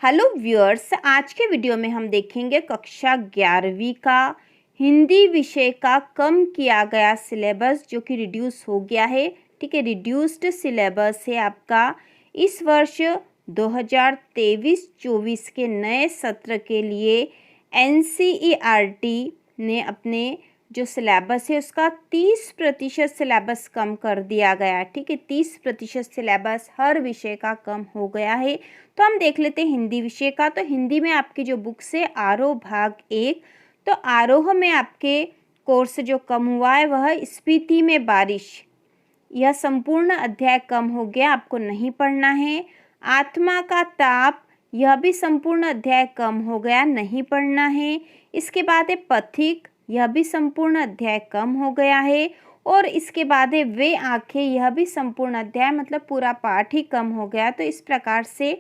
Hello viewers, आज के video में हम देखेंगे कक्षा 11वीं का हिंदी विषय का कम किया गया सिलेबस जो कि रिड्यूस हो गया है। ठीक है, रिड्यूस्ड सिलेबस है आपका इस वर्ष 2023-24 के नए सत्र के लिए। एनसीईआरटी ने अपने जो सिलेबस है उसका 30% सिलेबस कम कर दिया गया। ठीक है, 30% सिलेबस हर विषय का कम हो गया है। तो हम देख लेते हैं हिंदी विषय का। तो हिंदी में आपकी जो बुक्स है आरोह भाग 1, तो आरोह में आपके कोर्स जो कम हुआ है वह स्पीति में बारिश, यह संपूर्ण अध्याय कम हो गया, आपको नहीं पढ़ना है। आत्मा का ताप, यह भी संपूर्ण अध्याय कम हो गया, नहीं पढ़ना है। इसके बाद है पथिक, यह भी संपूर्ण अध्याय कम हो गया है। और इसके बाद है वे आंखें, यह भी संपूर्ण अध्याय मतलब पूरा पाठ ही कम हो गया। तो इस प्रकार से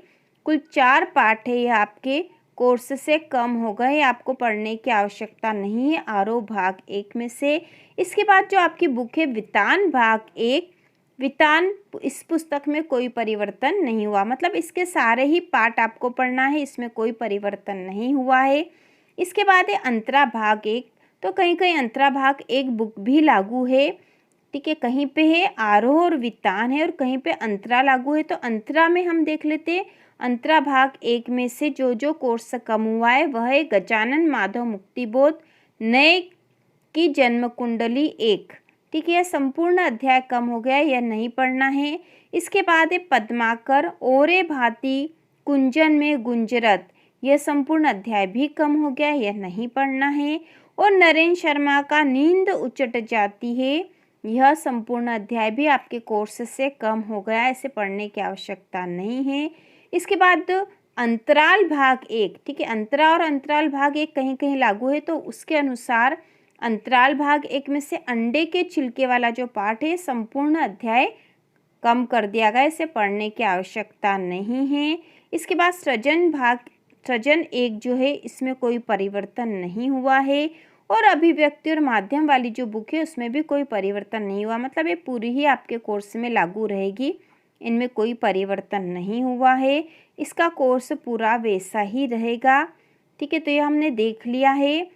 कुल 4 पाठ है यह आपके कोर्स से कम हो गए, आपको पढ़ने की आवश्यकता नहीं है आरोह भाग 1 में से। इसके बाद जो आपकी बुक है वितान भाग 1, वितान, इस पुस्तक में कोई परिवर्तन नहीं हुआ, मतलब इसके सारे ही पाठ आपको पढ़ना है, इसमें कोई परिवर्तन नहीं हुआ है। इसके बाद है अंतरा भाग 1, तो कहीं कहीं अंतरा भाग 1 बुक भी लागू है। ठीक है, कहीं पे है आरोह और वितान है और कहीं पे अंतरा लागू है। तो अंतरा में हम देख लेते हैं, अंतरा भाग 1 में से जो जो कोर्स कम हुआ है वह है गजानन माधव मुक्तिबोध नए की जन्म कुंडली 1। ठीक है, यह संपूर्ण अध्याय कम हो गया, यह नहीं पढ़ना है। इसके बाद है पद्माकर ओरे भांति कुंजन में गुंजरत, यह संपूर्ण अध्याय भी कम हो गया, यह नहीं पढ़ना है। और नरेंद्र शर्मा का नींद उचट जाती है, यह संपूर्ण अध्याय भी आपके कोर्स से कम हो गया, इसे पढ़ने की आवश्यकता नहीं है। इसके बाद अंतराल भाग 1, ठीक है, अंतरा और अंतराल भाग 1 कहीं कहीं लागू है, तो उसके अनुसार अंतराल भाग 1 में से अंडे के छिलके वाला जो पाठ है संपूर्ण अध्याय कम कर दिया गया, इसे पढ़ने की आवश्यकता नहीं है। इसके बाद सृजन 1 जो है इसमें कोई परिवर्तन नहीं हुआ है। और अभिव्यक्ति और माध्यम वाली जो बुक है उसमें भी कोई परिवर्तन नहीं हुआ, मतलब ये पूरी ही आपके कोर्स में लागू रहेगी, इनमें कोई परिवर्तन नहीं हुआ है, इसका कोर्स पूरा वैसा ही रहेगा। ठीक है, तो ये हमने देख लिया है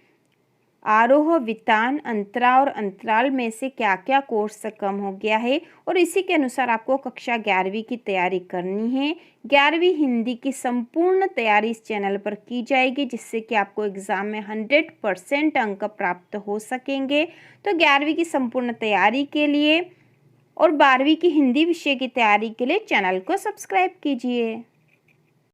आरोह, वितान, अंतरा और अंतराल में से क्या क्या कोर्स कम हो गया है। और इसी के अनुसार आपको कक्षा 11वीं की तैयारी करनी है। 11वीं हिंदी की संपूर्ण तैयारी इस चैनल पर की जाएगी, जिससे कि आपको एग्ज़ाम में 100% अंक प्राप्त हो सकेंगे। तो 11वीं की संपूर्ण तैयारी के लिए और 12वीं की हिंदी विषय की तैयारी के लिए चैनल को सब्सक्राइब कीजिए।